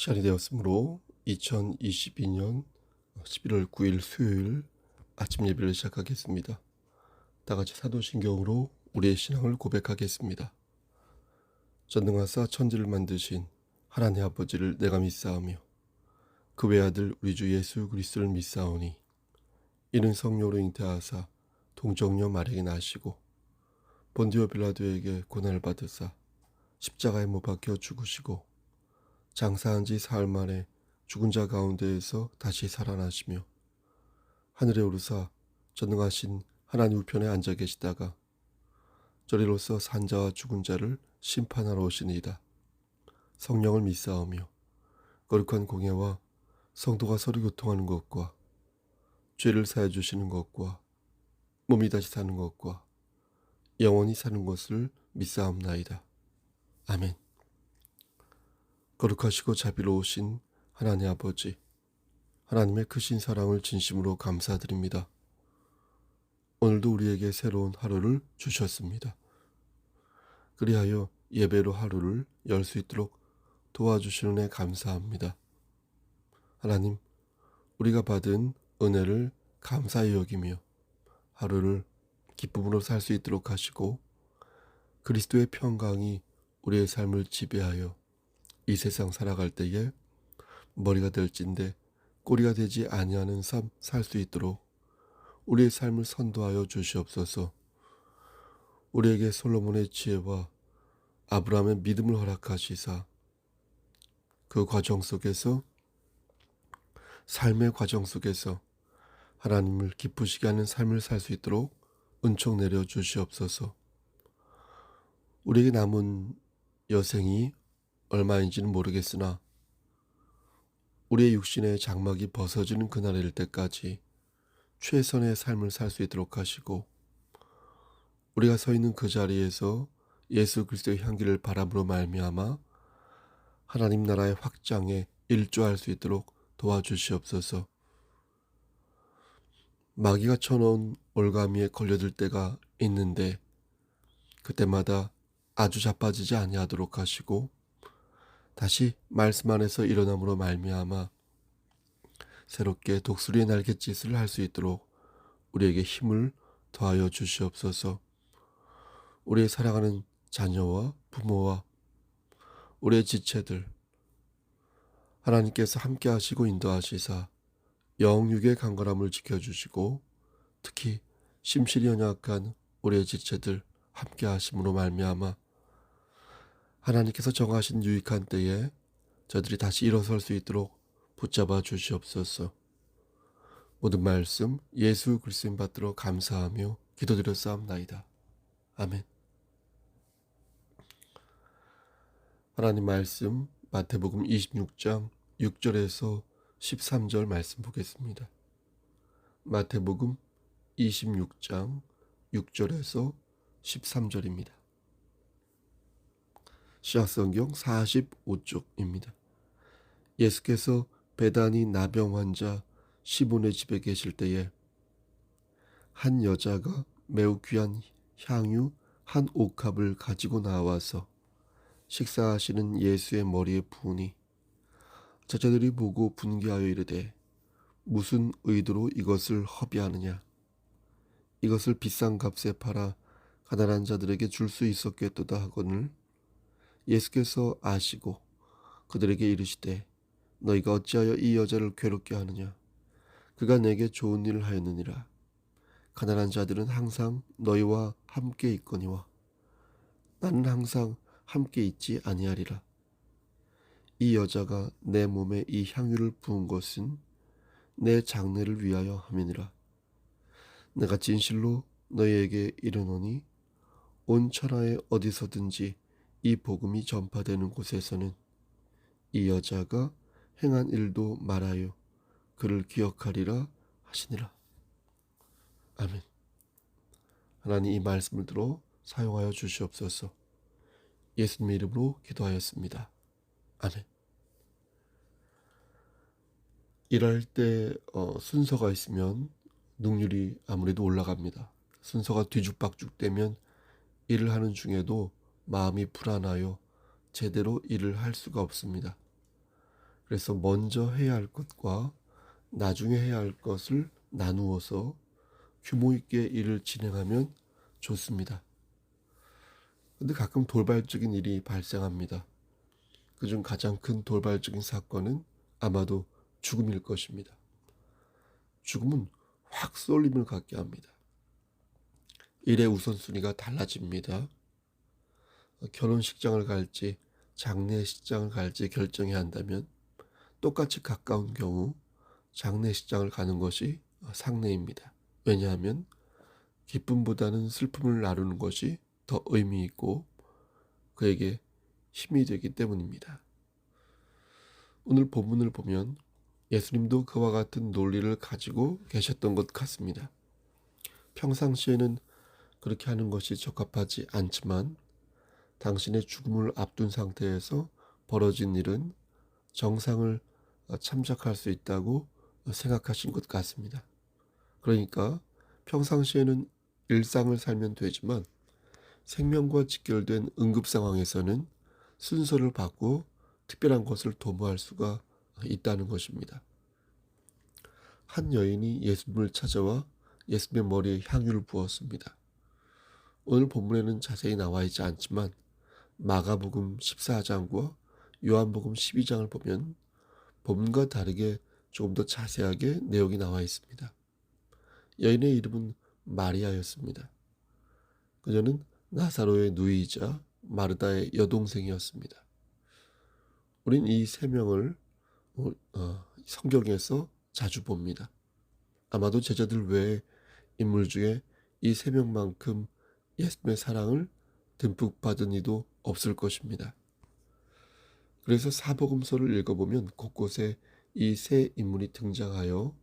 시간이 되었으므로 2022년 11월 9일 수요일 아침 예배를 시작하겠습니다. 다같이 사도신경으로 우리의 신앙을 고백하겠습니다. 전능하사 천지를 만드신 하나님 아버지를 내가 믿사오며 그 외아들 우리 주 예수 그리스도를 믿사오니 이는 성령으로 잉태하사 동정녀 마리아에게 나시고 본디오 빌라도에게 고난을 받으사 십자가에 못 박혀 죽으시고 장사한 지 사흘 만에 죽은 자 가운데에서 다시 살아나시며 하늘에 오르사 전능하신 하나님 우편에 앉아 계시다가 저리로서 산 자와 죽은 자를 심판하러 오시니이다. 성령을 믿사오며 거룩한 공예와 성도가 서로 교통하는 것과 죄를 사해 주시는 것과 몸이 다시 사는 것과 영원히 사는 것을 믿사옵나이다. 아멘. 거룩하시고 자비로우신 하나님 아버지, 하나님의 크신 사랑을 진심으로 감사드립니다. 오늘도 우리에게 새로운 하루를 주셨습니다. 그리하여 예배로 하루를 열 수 있도록 도와주시는 애 감사합니다. 하나님, 우리가 받은 은혜를 감사히 여기며 하루를 기쁨으로 살 수 있도록 하시고 그리스도의 평강이 우리의 삶을 지배하여 이 세상 살아갈 때에 머리가 될진데 꼬리가 되지 아니하는 삶 살 수 있도록 우리의 삶을 선도하여 주시옵소서. 우리에게 솔로몬의 지혜와 아브라함의 믿음을 허락하시사 그 과정 속에서 삶의 과정 속에서 하나님을 기쁘시게 하는 삶을 살 수 있도록 은총 내려 주시옵소서. 우리에게 남은 여생이 얼마인지는 모르겠으나 우리의 육신의 장막이 벗어지는 그날이 될 때까지 최선의 삶을 살 수 있도록 하시고 우리가 서 있는 그 자리에서 예수 그리스도의 향기를 바람으로 말미암아 하나님 나라의 확장에 일조할 수 있도록 도와주시옵소서. 마귀가 쳐놓은 올가미에 걸려들 때가 있는데 그때마다 아주 자빠지지 아니하도록 하시고 다시 말씀 안에서 일어남으로 말미암아 새롭게 독수리의 날갯짓을 할 수 있도록 우리에게 힘을 더하여 주시옵소서. 우리의 사랑하는 자녀와 부모와 우리의 지체들 하나님께서 함께 하시고 인도하시사 영육의 강건함을 지켜주시고 특히 심실이 연약한 우리의 지체들 함께 하심으로 말미암아 하나님께서 정하신 유익한 때에 저들이 다시 일어설 수 있도록 붙잡아 주시옵소서. 모든 말씀 예수 그리스도인 받들어 감사하며 기도드렸사옵나이다. 아멘. 하나님 말씀 마태복음 26장 6절에서 13절 말씀 보겠습니다. 마태복음 26장 6절에서 13절입니다. 시각성경 45쪽입니다. 예수께서 베다니 나병 환자 시몬의 집에 계실 때에 한 여자가 매우 귀한 향유 한 옥합을 가지고 나와서 식사하시는 예수의 머리에 부으니 저자들이 보고 분개하여 이르되 무슨 의도로 이것을 허비하느냐. 이것을 비싼 값에 팔아 가난한 자들에게 줄 수 있었겠도다 하거늘 예수께서 아시고 그들에게 이르시되 너희가 어찌하여 이 여자를 괴롭게 하느냐. 그가 내게 좋은 일을 하였느니라. 가난한 자들은 항상 너희와 함께 있거니와 나는 항상 함께 있지 아니하리라. 이 여자가 내 몸에 이 향유를 부은 것은 내 장례를 위하여 함이니라. 내가 진실로 너희에게 이르노니 온 천하에 어디서든지 이 복음이 전파되는 곳에서는 이 여자가 행한 일도 말하여 그를 기억하리라 하시니라. 아멘. 하나님 이 말씀을 들어 사용하여 주시옵소서. 예수님의 이름으로 기도하였습니다. 아멘. 일할 때 순서가 있으면 능률이 아무래도 올라갑니다. 순서가 뒤죽박죽되면 일을 하는 중에도 마음이 불안하여 제대로 일을 할 수가 없습니다. 그래서 먼저 해야 할 것과 나중에 해야 할 것을 나누어서 규모 있게 일을 진행하면 좋습니다. 근데 가끔 돌발적인 일이 발생합니다. 그중 가장 큰 돌발적인 사건은 아마도 죽음일 것입니다. 죽음은 확 쏠림을 갖게 합니다. 일의 우선순위가 달라집니다. 결혼식장을 갈지 장례식장을 갈지 결정해야 한다면 똑같이 가까운 경우 장례식장을 가는 것이 상례입니다. 왜냐하면 기쁨보다는 슬픔을 나누는 것이 더 의미 있고 그에게 힘이 되기 때문입니다. 오늘 본문을 보면 예수님도 그와 같은 논리를 가지고 계셨던 것 같습니다. 평상시에는 그렇게 하는 것이 적합하지 않지만 당신의 죽음을 앞둔 상태에서 벌어진 일은 정상을 참작할 수 있다고 생각하신 것 같습니다. 그러니까 평상시에는 일상을 살면 되지만 생명과 직결된 응급 상황에서는 순서를 바꾸어 특별한 것을 도모할 수가 있다는 것입니다. 한 여인이 예수님을 찾아와 예수님의 머리에 향유를 부었습니다. 오늘 본문에는 자세히 나와 있지 않지만 마가복음 14장과 요한복음 12장을 보면 본문과 다르게 조금 더 자세하게 내용이 나와 있습니다. 여인의 이름은 마리아였습니다. 그녀는 나사로의 누이이자 마르다의 여동생이었습니다. 우린 이 세 명을 성경에서 자주 봅니다. 아마도 제자들 외에 인물 중에 이 세 명만큼 예수님의 사랑을 듬뿍 받은 이도 없을 것입니다. 그래서 사복음서를 읽어보면 곳곳에 이 세 인물이 등장하여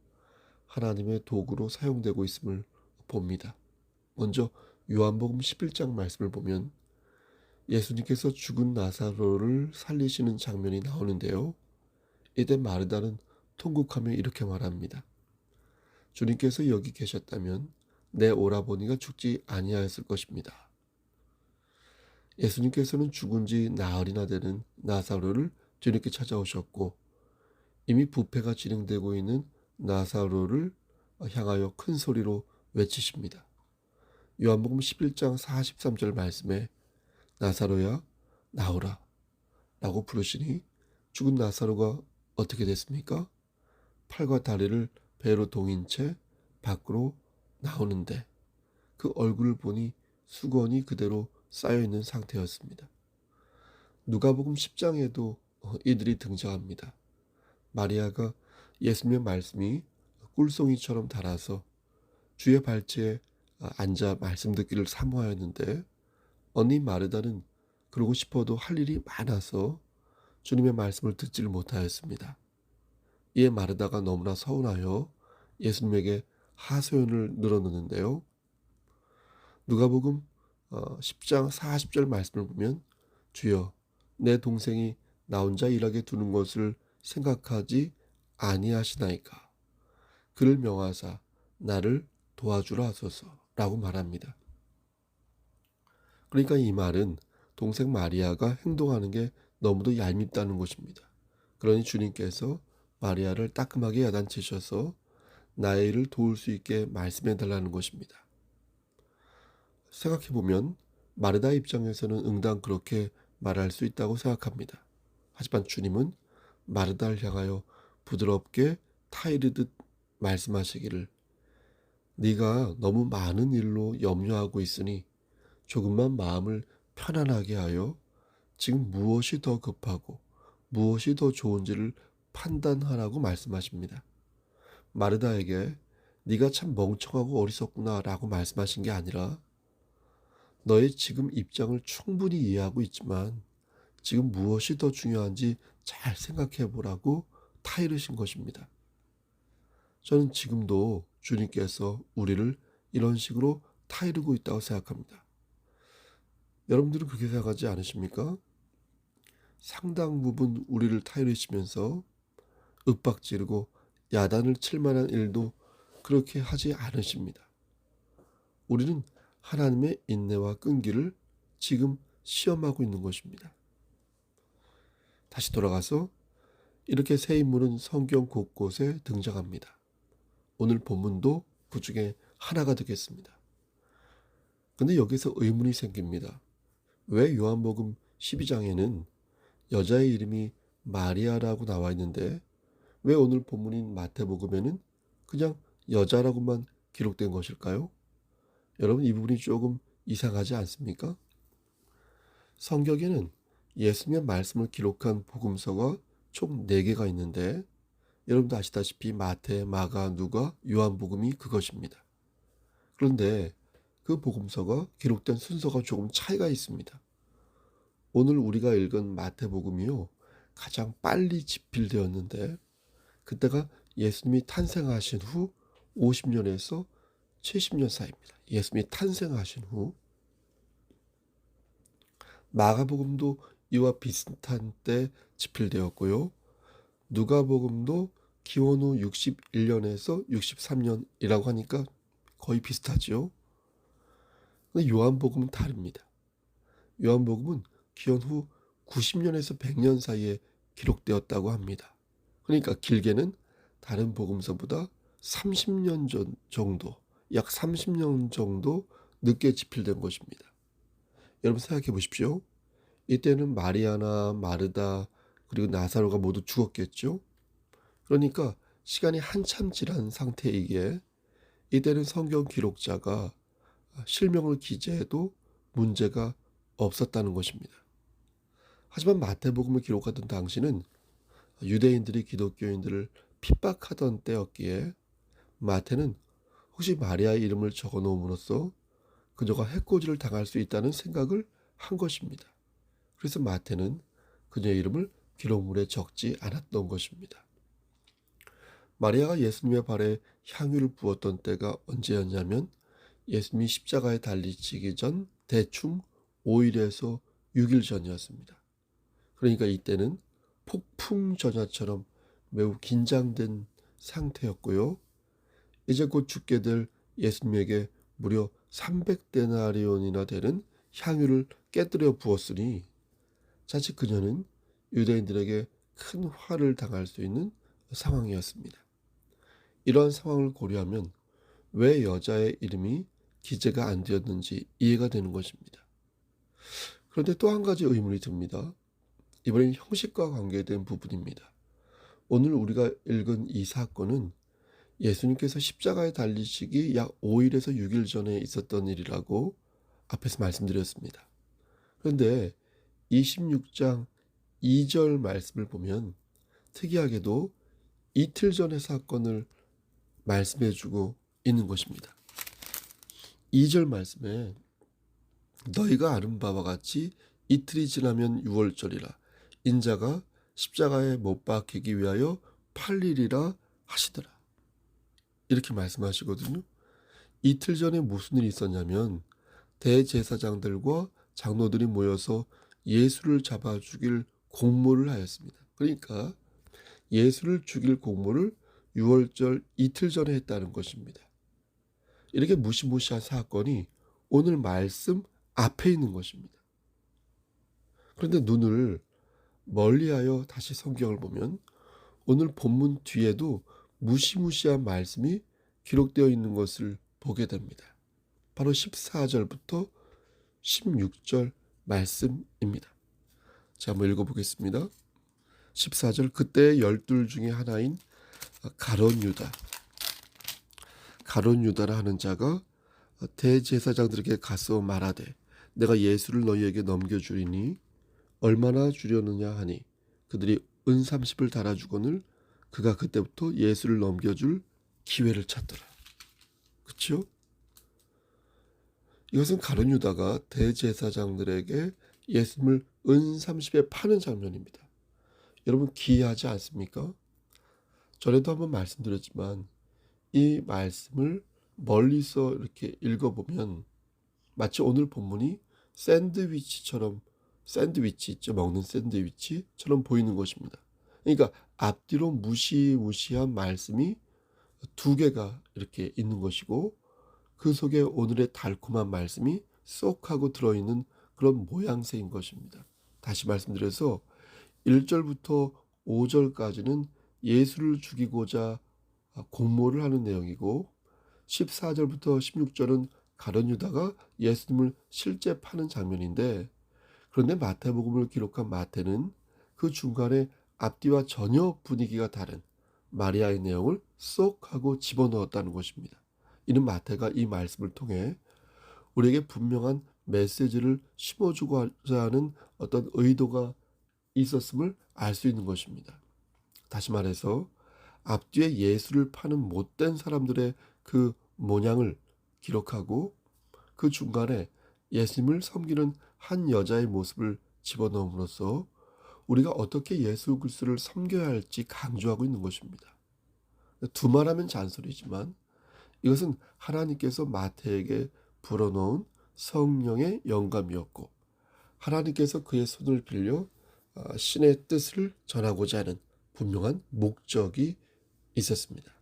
하나님의 도구로 사용되고 있음을 봅니다. 먼저 요한복음 11장 말씀을 보면 예수님께서 죽은 나사로를 살리시는 장면이 나오는데요. 이때 마르다는 통곡하며 이렇게 말합니다. 주님께서 여기 계셨다면 내 오라버니가 죽지 아니하였을 것입니다. 예수님께서는 죽은 지 나흘이나 되는 나사로를 주님께 찾아오셨고 이미 부패가 진행되고 있는 나사로를 향하여 큰 소리로 외치십니다. 요한복음 11장 43절 말씀에 나사로야 나오라 라고 부르시니 죽은 나사로가 어떻게 됐습니까? 팔과 다리를 배로 동인 채 밖으로 나오는데 그 얼굴을 보니 수건이 그대로 쌓여있는 상태였습니다. 누가복음 10장에도 이들이 등장합니다. 마리아가 예수님의 말씀이 꿀송이처럼 달아서 주의 발치에 앉아 말씀 듣기를 사모하였는데 언니 마르다는 그러고 싶어도 할 일이 많아서 주님의 말씀을 듣지를 못하였습니다. 이에 마르다가 너무나 서운하여 예수님에게 하소연을 늘어놓는데요. 누가복음 10장 40절 말씀을 보면 주여 내 동생이 나 혼자 일하게 두는 것을 생각하지 아니하시나이까 그를 명하사 나를 도와주라 하소서라고 말합니다. 그러니까 이 말은 동생 마리아가 행동하는 게 너무도 얄밉다는 것입니다. 그러니 주님께서 마리아를 따끔하게 야단치셔서 나의 일을 도울 수 있게 말씀해 달라는 것입니다. 생각해보면 마르다 입장에서는 응당 그렇게 말할 수 있다고 생각합니다. 하지만 주님은 마르다를 향하여 부드럽게 타이르듯 말씀하시기를 네가 너무 많은 일로 염려하고 있으니 조금만 마음을 편안하게 하여 지금 무엇이 더 급하고 무엇이 더 좋은지를 판단하라고 말씀하십니다. 마르다에게 네가 참 멍청하고 어리석구나 라고 말씀하신 게 아니라 너의 지금 입장을 충분히 이해하고 있지만 지금 무엇이 더 중요한지 잘 생각해 보라고 타이르신 것입니다. 저는 지금도 주님께서 우리를 이런 식으로 타이르고 있다고 생각합니다. 여러분들은 그렇게 생각하지 않으십니까? 상당 부분 우리를 타이르시면서 윽박지르고 야단을 칠 만한 일도 그렇게 하지 않으십니다. 우리는 하나님의 인내와 끈기를 지금 시험하고 있는 것입니다. 다시 돌아가서 이렇게 세 인물은 성경 곳곳에 등장합니다. 오늘 본문도 그 중에 하나가 되겠습니다. 근데 여기서 의문이 생깁니다. 왜 요한복음 12장에는 여자의 이름이 마리아라고 나와 있는데 왜 오늘 본문인 마태복음에는 그냥 여자라고만 기록된 것일까요? 여러분, 이 부분이 조금 이상하지 않습니까? 성경에는 예수님의 말씀을 기록한 복음서가 총 4개가 있는데 여러분도 아시다시피 마태, 마가, 누가, 요한복음이 그것입니다. 그런데 그 복음서가 기록된 순서가 조금 차이가 있습니다. 오늘 우리가 읽은 마태복음이요, 가장 빨리 집필되었는데 그때가 예수님이 탄생하신 후 50년에서 70년 사이입니다. 예수님이 탄생하신 후. 마가복음도 이와 비슷한 때 집필되었고요. 누가복음도 기원 후 61년에서 63년이라고 하니까 거의 비슷하지요. 근데 요한복음은 다릅니다. 요한복음은 기원 후 90년에서 100년 사이에 기록되었다고 합니다. 그러니까 길게는 다른 복음서보다 30년 정도, 약 30년 정도 늦게 집필된 것입니다. 여러분 생각해 보십시오. 이때는 마리아나 마르다 그리고 나사로가 모두 죽었겠죠. 그러니까 시간이 한참 지난 상태이기에 이때는 성경 기록자가 실명을 기재해도 문제가 없었다는 것입니다. 하지만 마태복음을 기록하던 당시는 유대인들이 기독교인들을 핍박하던 때였기에 마태는 혹시 마리아의 이름을 적어 놓음으로써 그녀가 해코지를 당할 수 있다는 생각을 한 것입니다. 그래서 마태는 그녀의 이름을 기록물에 적지 않았던 것입니다. 마리아가 예수님의 발에 향유를 부었던 때가 언제였냐면 예수님이 십자가에 달리시기 전 대충 5일에서 6일 전이었습니다. 그러니까 이때는 폭풍전야처럼 매우 긴장된 상태였고요. 이제 곧 죽게 될 예수님에게 무려 300데나리온이나 되는 향유를 깨뜨려 부었으니 자칫 그녀는 유대인들에게 큰 화를 당할 수 있는 상황이었습니다. 이러한 상황을 고려하면 왜 여자의 이름이 기재가 안 되었는지 이해가 되는 것입니다. 그런데 또 한 가지 의문이 듭니다. 이번엔 형식과 관계된 부분입니다. 오늘 우리가 읽은 이 사건은 예수님께서 십자가에 달리시기 약 5일에서 6일 전에 있었던 일이라고 앞에서 말씀드렸습니다. 그런데 26장 2절 말씀을 보면 특이하게도 이틀 전의 사건을 말씀해주고 있는 것입니다. 2절 말씀에 너희가 아는 바와 같이 이틀이 지나면 6월절이라 인자가 십자가에 못 박히기 위하여 팔리리라 하시더라. 이렇게 말씀하시거든요. 이틀 전에 무슨 일이 있었냐면 대제사장들과 장로들이 모여서 예수를 잡아 죽일 공모를 하였습니다. 그러니까 예수를 죽일 공모를 6월절 이틀 전에 했다는 것입니다. 이렇게 무시무시한 사건이 오늘 말씀 앞에 있는 것입니다. 그런데 눈을 멀리하여 다시 성경을 보면 오늘 본문 뒤에도 무시무시한 말씀이 기록되어 있는 것을 보게 됩니다. 바로 14절부터 16절 말씀입니다. 자, 한번 읽어보겠습니다. 14절 그때 12 중에 하나인 가룟 유다라 하는 자가 대제사장들에게 가서 말하되 내가 예수를 너희에게 넘겨주리니 얼마나 주려느냐 하니 그들이 은 30을 달아주거늘 그가 그때부터 예수를 넘겨줄 기회를 찾더라. 그렇죠? 이것은 가룟 유다가 대제사장들에게 예수님을 은 30에 파는 장면입니다. 여러분 기이하지 않습니까? 전에도 한번 말씀드렸지만 이 말씀을 멀리서 이렇게 읽어보면 마치 오늘 본문이 샌드위치 있죠? 먹는 샌드위치처럼 보이는 것입니다. 그러니까 앞뒤로 무시무시한 말씀이 2개가 이렇게 있는 것이고 그 속에 오늘의 달콤한 말씀이 쏙 하고 들어있는 그런 모양새인 것입니다. 다시 말씀드려서 1절부터 5절까지는 예수를 죽이고자 공모를 하는 내용이고 14절부터 16절은 가룟 유다가 예수님을 실제 파는 장면인데, 그런데 마태복음을 기록한 마태는 그 중간에 앞뒤와 전혀 분위기가 다른 마리아의 내용을 쏙 하고 집어넣었다는 것입니다. 이는 마태가 이 말씀을 통해 우리에게 분명한 메시지를 심어주고자 하는 어떤 의도가 있었음을 알 수 있는 것입니다. 다시 말해서 앞뒤에 예수를 파는 못된 사람들의 그 모양을 기록하고 그 중간에 예수님을 섬기는 한 여자의 모습을 집어넣음으로써 우리가 어떻게 예수 그리스도를 섬겨야 할지 강조하고 있는 것입니다. 두말하면 잔소리지만 이것은 하나님께서 마태에게 불어넣은 성령의 영감이었고, 하나님께서 그의 손을 빌려 신의 뜻을 전하고자 하는 분명한 목적이 있었습니다.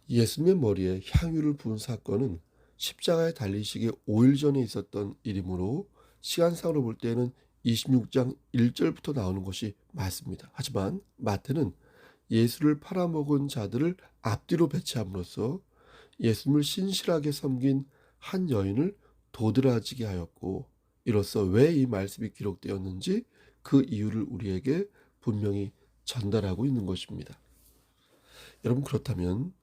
예수님의 머리에 향유를 부은 사건은 십자가에 달리시기 5일 전에 있었던 일이므로 시간상으로 볼 때에는 26장 1절부터 나오는 것이 맞습니다. 하지만 마태는 예수를 팔아먹은 자들을 앞뒤로 배치함으로써 예수님을 신실하게 섬긴 한 여인을 도드라지게 하였고, 이로써 왜 이 말씀이 기록되었는지 그 이유를 우리에게 분명히 전달하고 있는 것입니다. 여러분, 그렇다면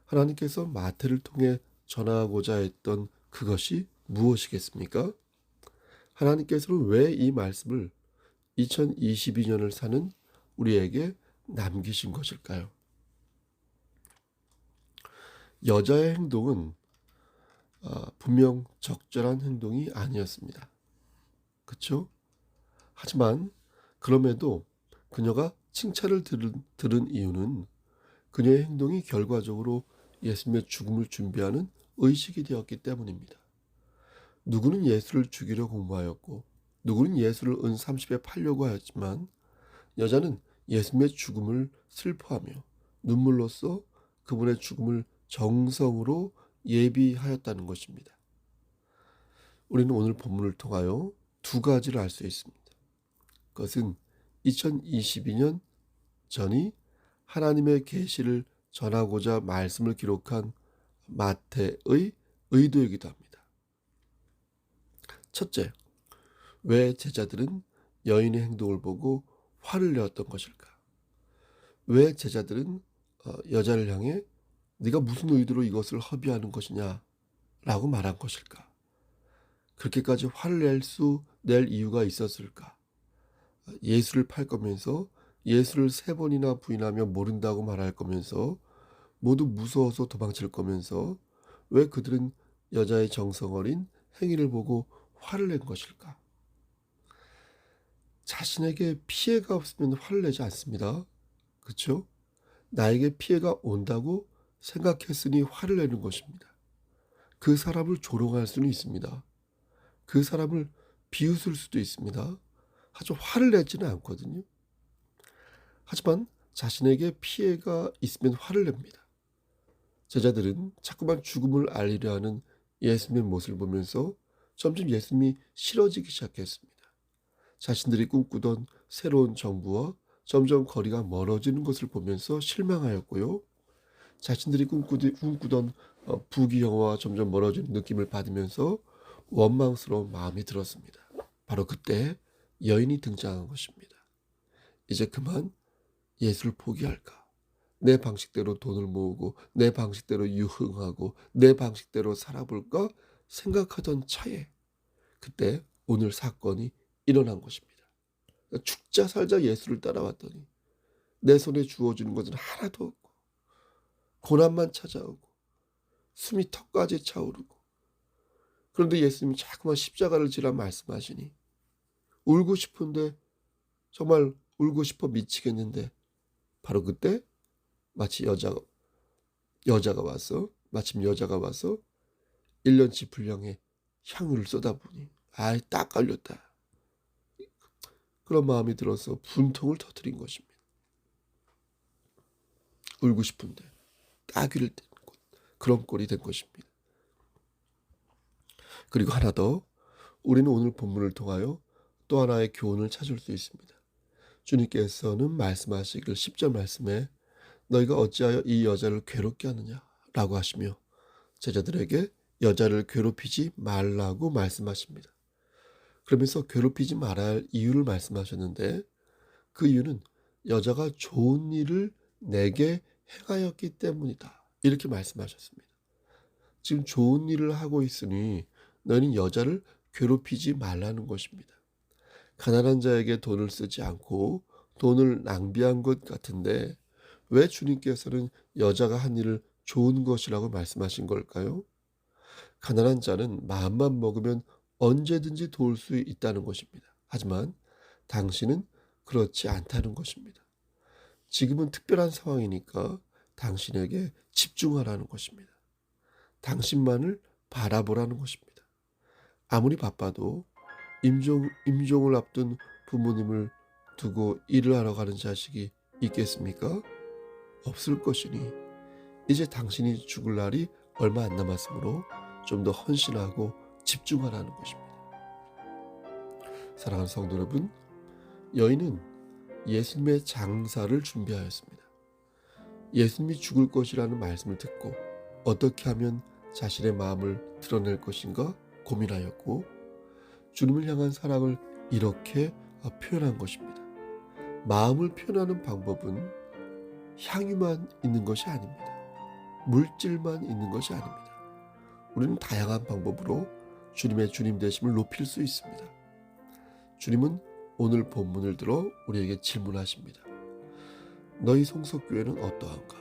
하나님께서 마태를 통해 전하고자 했던 그것이 무엇이겠습니까? 하나님께서는 왜 이 말씀을 2022년을 사는 우리에게 남기신 것일까요? 여자의 행동은 분명 적절한 행동이 아니었습니다. 그렇죠? 하지만 그럼에도 그녀가 칭찬을 들은 이유는 그녀의 행동이 결과적으로 예수님의 죽음을 준비하는 의식이 되었기 때문입니다. 누구는 예수를 죽이려 공모하였고 누구는 예수를 은 30에 팔려고 하였지만 여자는 예수님의 죽음을 슬퍼하며 눈물로써 그분의 죽음을 정성으로 예비하였다는 것입니다. 우리는 오늘 본문을 통하여 두 가지를 알 수 있습니다. 그것은 2022년 전이 하나님의 계시를 전하고자 말씀을 기록한 마태의 의도이기도 합니다. 첫째, 왜 제자들은 여인의 행동을 보고 화를 내었던 것일까? 왜 제자들은 여자를 향해 네가 무슨 의도로 이것을 허비하는 것이냐 라고 말한 것일까? 그렇게까지 화를 낼 이유가 있었을까? 예수를 팔 거면서 예수를 3번이나 부인하며 모른다고 말할 거면서 모두 무서워서 도망칠 거면서 왜 그들은 여자의 정성 어린 행위를 보고 화를 낸 것일까? 자신에게 피해가 없으면 화를 내지 않습니다. 그렇죠? 나에게 피해가 온다고 생각했으니 화를 내는 것입니다. 그 사람을 조롱할 수는 있습니다. 그 사람을 비웃을 수도 있습니다. 하지만 화를 내지는 않거든요. 하지만 자신에게 피해가 있으면 화를 냅니다. 제자들은 자꾸만 죽음을 알리려 하는 예수님의 모습을 보면서 점점 예수님이 싫어지기 시작했습니다. 자신들이 꿈꾸던 새로운 정부와 점점 거리가 멀어지는 것을 보면서 실망하였고요. 자신들이 꿈꾸던 부귀영화와 점점 멀어지는 느낌을 받으면서 원망스러운 마음이 들었습니다. 바로 그때 여인이 등장한 것입니다. 이제 그만 예수를 포기할까? 내 방식대로 돈을 모으고 내 방식대로 유흥하고 내 방식대로 살아볼까 생각하던 차에 그때 오늘 사건이 일어난 것입니다. 죽자 살자 예수를 따라왔더니 내 손에 주어지는 것은 하나도 없고 고난만 찾아오고 숨이 턱까지 차오르고, 그런데 예수님이 자꾸만 십자가를 지라 말씀하시니 울고 싶은데 정말 울고 싶어 미치겠는데 바로 그때 마침 여자가 와서 1년치 분량의 향유를 쏟아부으니 딱 걸렸다. 그런 마음이 들어서 분통을 터뜨린 것입니다. 울고 싶은데 따귀를 댄 그런 꼴이 된 것입니다. 그리고 하나 더, 우리는 오늘 본문을 통하여 또 하나의 교훈을 찾을 수 있습니다. 주님께서는 말씀하시길 10절 말씀에 너희가 어찌하여 이 여자를 괴롭게 하느냐 라고 하시며 제자들에게 여자를 괴롭히지 말라고 말씀하십니다. 그러면서 괴롭히지 말아야 할 이유를 말씀하셨는데 그 이유는 여자가 좋은 일을 내게 행하였기 때문이다. 이렇게 말씀하셨습니다. 지금 좋은 일을 하고 있으니 너희는 여자를 괴롭히지 말라는 것입니다. 가난한 자에게 돈을 쓰지 않고 돈을 낭비한 것 같은데 왜 주님께서는 여자가 한 일을 좋은 것이라고 말씀하신 걸까요? 가난한 자는 마음만 먹으면 언제든지 도울 수 있다는 것입니다. 하지만 당신은 그렇지 않다는 것입니다. 지금은 특별한 상황이니까 당신에게 집중하라는 것입니다. 당신만을 바라보라는 것입니다. 아무리 바빠도 임종을 앞둔 부모님을 두고 일을 하러 가는 자식이 있겠습니까? 없을 것이니 이제 당신이 죽을 날이 얼마 안 남았으므로 좀 더 헌신하고 집중하라는 것입니다. 사랑하는 성도 여러분, 여인은 예수님의 장사를 준비하였습니다. 예수님이 죽을 것이라는 말씀을 듣고 어떻게 하면 자신의 마음을 드러낼 것인가 고민하였고 주님을 향한 사랑을 이렇게 표현한 것입니다. 마음을 표현하는 방법은 향유만 있는 것이 아닙니다. 물질만 있는 것이 아닙니다. 우리는 다양한 방법으로 주님의 주님 되심을 높일 수 있습니다. 주님은 오늘 본문을 들어 우리에게 질문하십니다. 너희 송석교회는 어떠한가?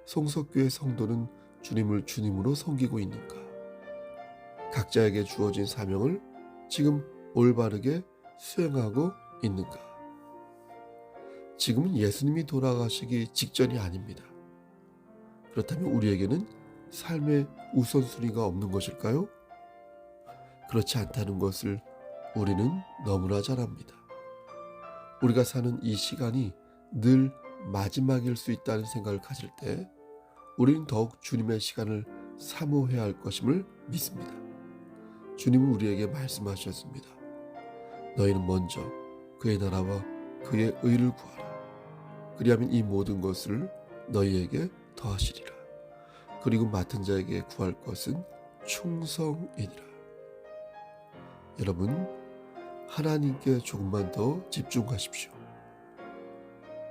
송석교회 성도는 주님을 주님으로 섬기고 있는가? 각자에게 주어진 사명을 지금 올바르게 수행하고 있는가? 지금은 예수님이 돌아가시기 직전이 아닙니다. 그렇다면 우리에게는 삶의 우선순위가 없는 것일까요? 그렇지 않다는 것을 우리는 너무나 잘 압니다. 우리가 사는 이 시간이 늘 마지막일 수 있다는 생각을 가질 때 우리는 더욱 주님의 시간을 사모해야 할 것임을 믿습니다. 주님은 우리에게 말씀하셨습니다. 너희는 먼저 그의 나라와 그의 의를 구하라. 그리하면 이 모든 것을 너희에게 더하시리라. 그리고 맡은 자에게 구할 것은 충성이니라. 여러분, 하나님께 조금만 더 집중하십시오.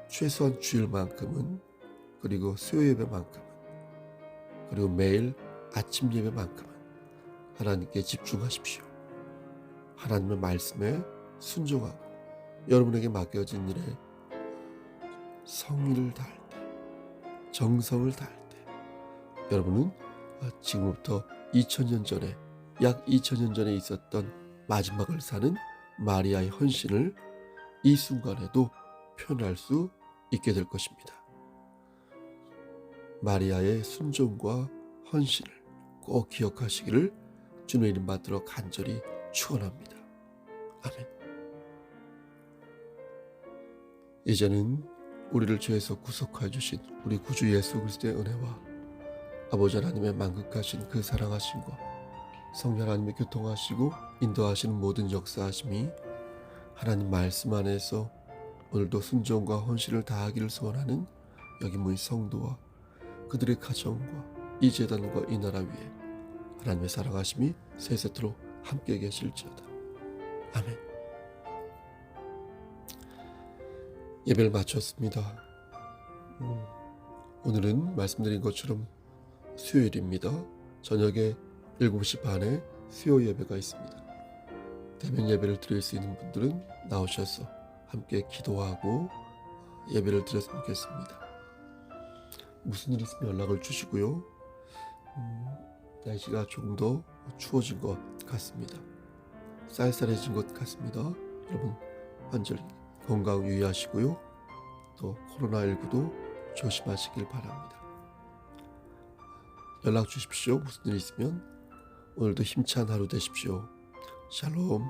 최소한 주일만큼은, 그리고 수요 예배만큼은, 그리고 매일 아침 예배만큼은 하나님께 집중하십시오. 하나님의 말씀에 순종하고 여러분에게 맡겨진 일에 성의를 다할 때, 정성을 다할 때 여러분은 지금부터 2000년 전에, 약 2000년 전에 있었던 마지막을 사는 마리아의 헌신을 이 순간에도 표현할 수 있게 될 것입니다. 마리아의 순종과 헌신을 꼭 기억하시기를 주님의 이름 받들어 간절히 축원합니다. 아멘. 이제는 우리를 죄에서 구속하여 주신 우리 구주 예수 그리스도의 은혜와 아버지 하나님의 만극하신 그 사랑하심과 성령 하나님의 교통하시고 인도하시는 모든 역사하심이 하나님 말씀 안에서 오늘도 순종과 헌신을 다하기를 소원하는 여기 모인 성도와 그들의 가정과 이 제단과 이 나라 위에 하나님의 사랑하심이 세세토록 함께 계실지어다. 아멘. 예배를 마쳤습니다. 오늘은 말씀드린 것처럼 수요일입니다. 저녁에 7시 반에 수요 예배가 있습니다. 대면 예배를 드릴 수 있는 분들은 나오셔서 함께 기도하고 예배를 드렸으면 좋겠습니다. 무슨 일 있으면 연락을 주시고요. 날씨가 조금 더 추워진 것 같습니다. 쌀쌀해진 것 같습니다. 여러분 환절기 건강 유의하시고요. 또 코로나19도 조심하시길 바랍니다. 연락 주십시오. 무슨 일 있으면. 오늘도 힘찬 하루 되십시오. 샬롬.